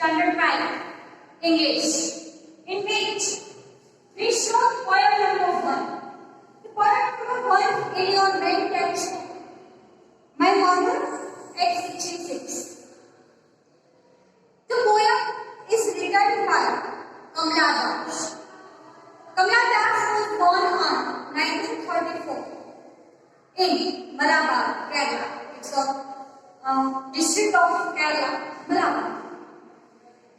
Standard 5, English, in which we show poem number 1. The poem number 1 in your main textbook. My mother at 66. The poem is written by Kamla Das. Kamla Das was born on 1934 in Malabar, Kerala. It's a district of Kerala, Malabar.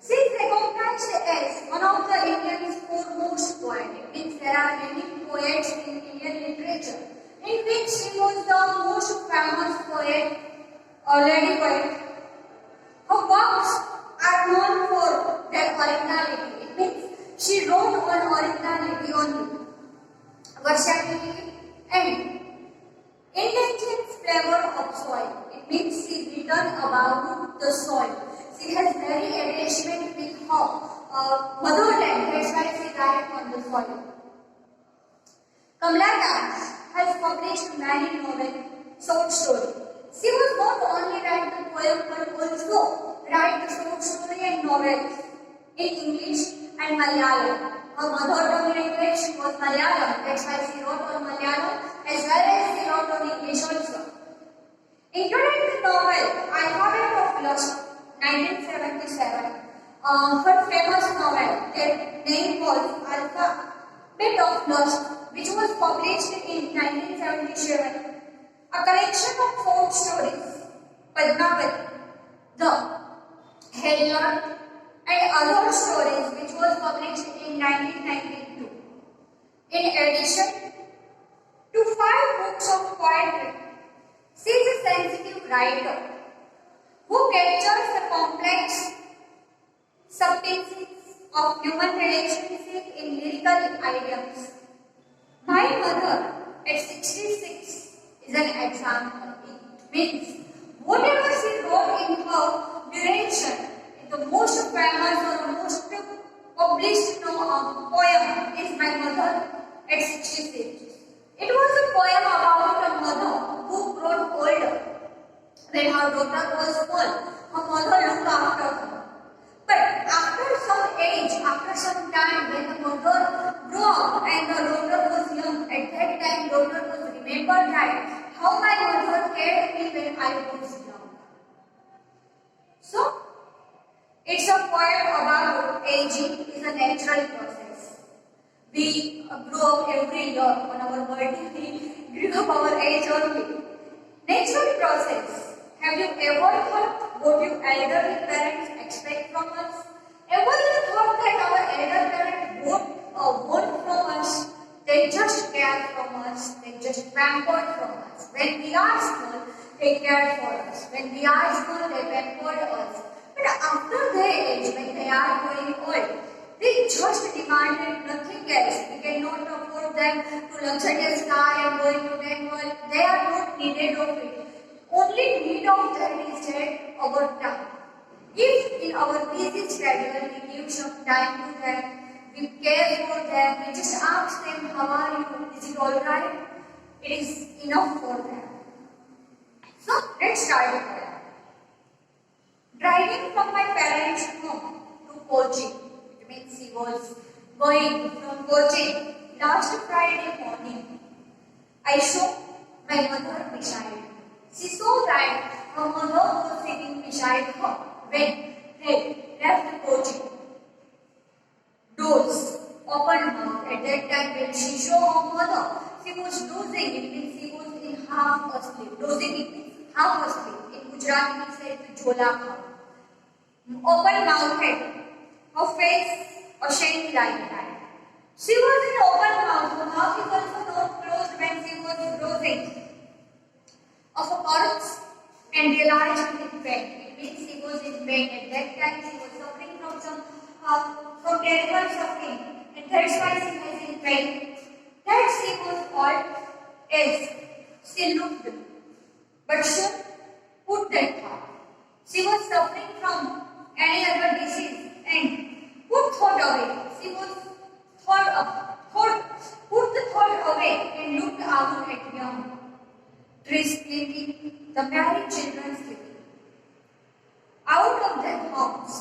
She is recognized as one of the Indian's foremost poets. It means there are many poets in Indian literature, in which she was the most famous poet, or lady poet. Her works are known for their originality. It means she wrote on originality only, versatility and intense flavor of soil. It means she is written about the soil. She has very attachment with her motherland. That's why she writes on the soil. Kamla Das has published many novels, short stories. She was not only write the poem but also write the short story and novels in English and Malayalam. Her mother tongue language was Malayalam. That's why she wrote on Malayalam as well as she wrote on English also. Including the novel Alphabet of Lust, 1977. Her famous novel, their name was Alphabet of Lust, which was published in 1977. A collection of folk stories, Padmavati, The Hedlar, and other stories, which was published in 1992. In addition to 5 books of poetry, she is a sensitive writer who captures the complex subtleties of human relationship in lyrical idioms. My mother at 66 is an example. It means whatever she wrote in her duration, the most famous or most published poem is My Mother at 66. It was a poem about a mother who grew older. When her daughter was born, her mother looked after her. But after some age, after some time, when the mother grew up and the daughter was young, at that time daughter was remembered that how my mother cared me when I was young. So, it's a poem about aging is a natural process. We grow up every year on our birthday, we grew up our age only. Natural process. Have you ever thought what your elderly parents expect from us? Ever you thought that our elder parents want from us? They just care from us, they just pampered from us. When we are small, they cared for us. When we are small, they pampered us. But after their age, when they are growing old, they just demanded nothing else. We cannot afford them to luxurious car and going to temple. They are not needed of it. Only need of them is that our time. If in our busy schedule we give some time to them, we care for them, we just ask them, how are you? Is it alright? It is enough for them. So let's start the poem. Driving from my parents' home to Kochi. It means he was going from Kochi last Friday morning. I saw my mother beside me. She saw that her mother was sitting beside her when they left Kochi. Doors open mouth. At that time when she saw her mother, she was dozing. It means she was in half asleep. Dozing it means half asleep. In Gujarati we say to jhola khao. Open mouth head. Her face ashamed like that. She was in open mouth. Her mouth is also not closed when she was dozing. Of a corpse and realized in pain. It means she was in pain. At that time she was suffering from from terrible suffering, and that's why she was in pain. That she was called as she looked, but soon put that thought. She was suffering from any other disease and put thought away. She was put the thought away and looked out at young trees sleeping, the married children sleeping. Out of their homes,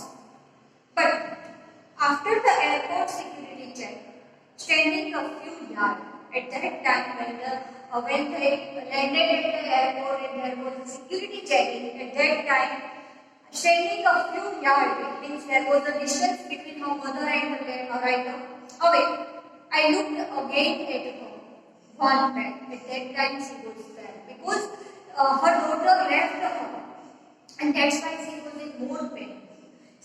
standing a few yards. At that time, when they landed at the airport and there was a security checking, at that time, standing a few yards, it means there was a distance between her mother and the rider. Away, I looked again at her. One pet. At that time, she was sad because her daughter left her, and that's why she was in more pain.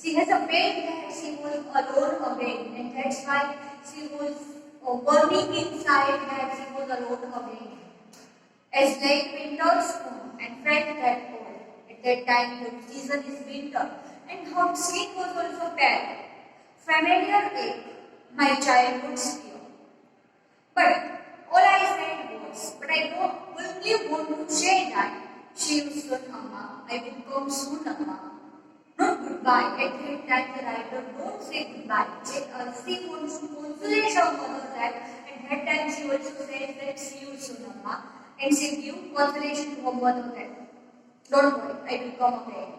She has a pain that she was alone again, and that's why she was burning inside that she was alone again. As like winter's moon and felt that cold. At that time, the season is winter, and her skin was also pale. Familiar ache, my childhood's fear. But all I said was, but I don't only want to say that she used to Amma, I will come soon, Amma. Not goodbye. At that time, the writer don't say goodbye. She wants to consolate her mother that at that time she also says that see you soon, Amma, and she give consolation to her mother that don't worry, I will come again.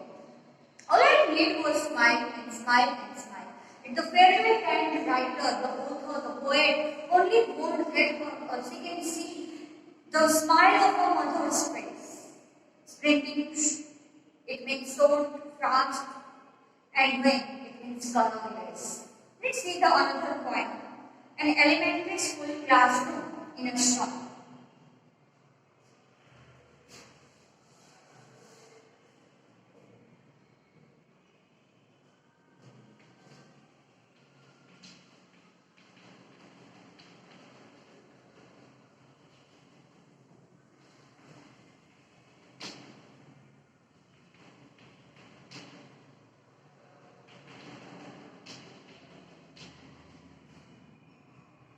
All I did was smile and smile and smile. And the farewell and writer, the author, the poet, only warned that she can see the smile of her mother's face. Sprinting, it means so fast, and when it means colorless. Let's see the another point. An elementary school classroom in a shop.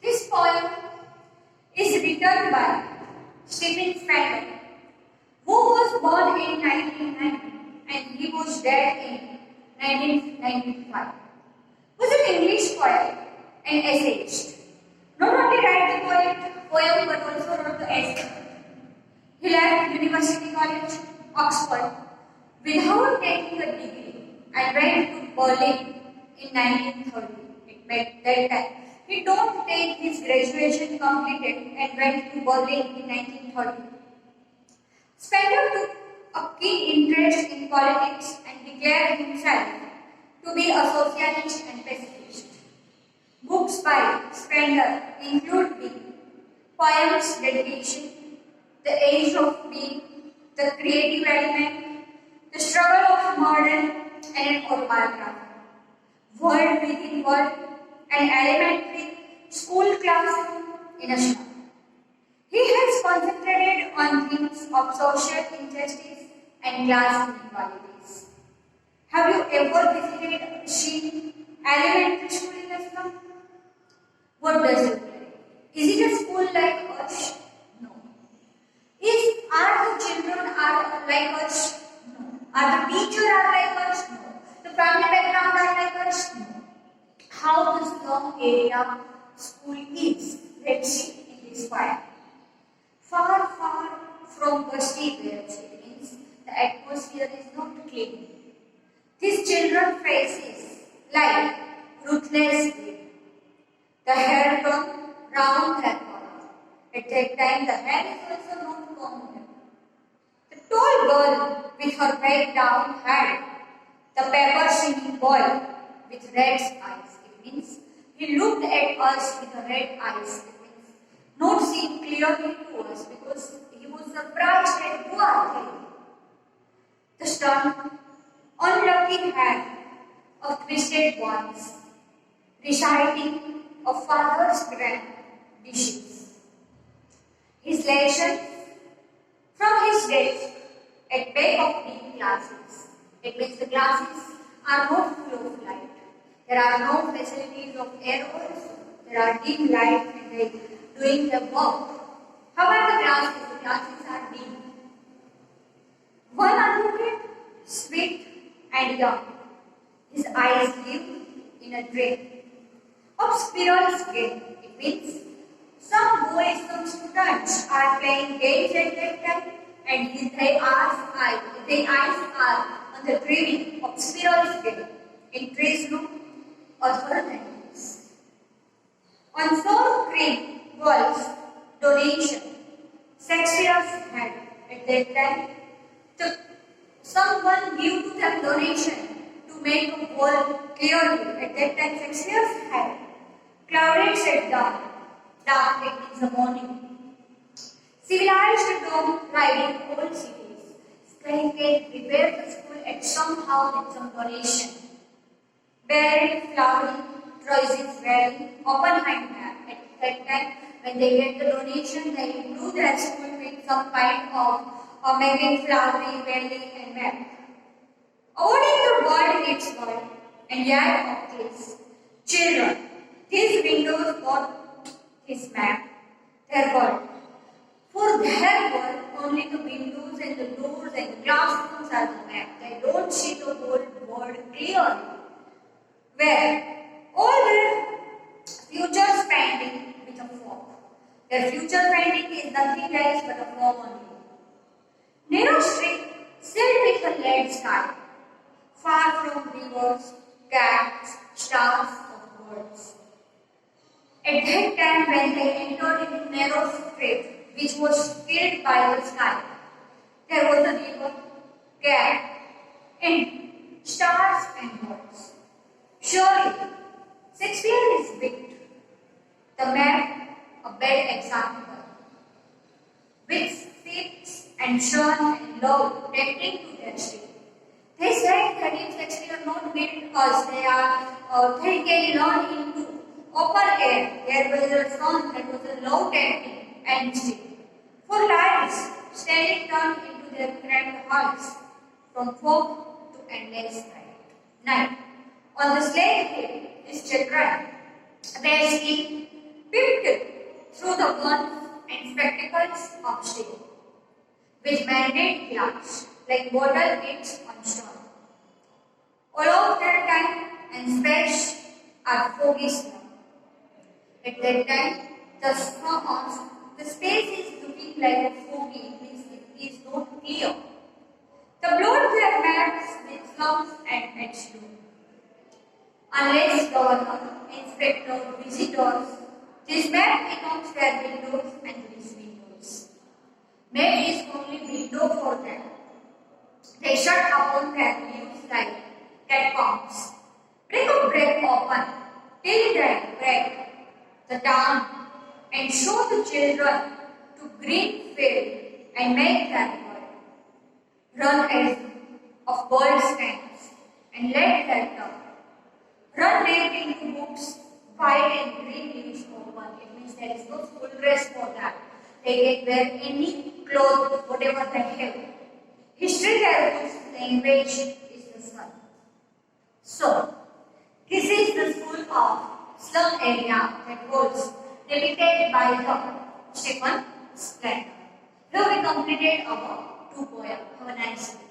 This poem is written by Stephen Spender, who was born in 1990 and he was dead in 1995. Was an English poet and essayist. Not only wrote the poem but also wrote the essay. He left University College, Oxford, without taking a degree and went to Berlin in 1930. It meant that time. He don't take his graduation completed and went to Berlin in 1930. Spender took a keen interest in politics and declared himself to be a socialist and pacifist. Books by Spender include the poems Dedication, The Age of Being, The Creative Element, The Struggle of Modern, and an autobiography. World Within World, an elementary school classroom in a shop. He has concentrated on themes of social injustice and class inequalities. Have you ever visited Sheen Elementary School in Assam? What does it mean? Is it a school like us? No. Are the children are like us? No. Are the teachers are like us? No. The family background are like us? No. How the slum area school is? Let's see in this file. Far, far from dusty waves, it means the atmosphere is not clean. These children faces like ruthless greed. The hair from round hair color. At that time, the hair is also not common. The tall girl with her head down had the pepper singing boy with red eyes. It means he looked at us with the red eyes. It means not seen clearly to us because he was surprised at who are they. The stunned, unlucky hand of twisted ones, reciting a father's grand dishes. His lessons from his desk at back of dim glasses. It means the glasses are not full of light. There are no facilities of air also. There are dim light and they doing their work. However, the glasses are dim. One advocate, sweet and young. His eyes live in a dream of spirals game. It means some boys, some students are playing games at that time and their eyes are on the dreaming of spirals game in trees room or other things. On sour cream walls, donation. Shakespeare's had at that time. The, someone give to them donation to make a wall clearly. At that time, Shakespeare's had clouded at dawn, dark in the morning. Civilized dog riding old cities. Skycade prepared the school at somehow with some donation. Buried flowery Troyes Valley, Oppenheimer. At that time, when they get the donation, they improve their school with some kind of making flowery valley and map. Awarding the world its world and yard of this. Children, these windows got his map, their world. For their world, only the windows and the doors and the classrooms are the map. They don't see the whole world clearly. Where all their future spending with a fog. Their future spending is nothing else but a fog only. Narrow street, still with a lead sky. Far from rivers, cats, stars of birds. At that time when they entered into narrow street, which was filled by the sky, there was a river, cat, and stars and birds. Surely, Shakespeare is wicked. The map, a bad example, with ships and sun and love tempting to their state. They said that if Shakespeare not built us, they can learn into open air. There was a sun that was a love tempting and state. For lives, standing turned into their cramped hearts, from fog to endless night. On the slave hill, his children, their skin peeped through the guns and spectacles of steel, which mandate glass like water hits on stone. All of their time and space are foggy snow. At that time, the space is looking like a foggy, means it is not clear. The blurred their maps with slums and edge unless governor, inspector, visitors, this map becomes their windows and these windows. Map is only window for them. They shut upon their views like catacombs. Break open, till they break the town and show the children to green field and make their world. Run as of gold stands and let their tongue. Run naked into books, white and green leaves open. It means there is no school dress for that. They can wear any clothes, whatever they have. History their books, language is the sun. So, this is the school of slum area that was depicted by the Stephen Slater. Here we completed our 2 poems. Have a nice day.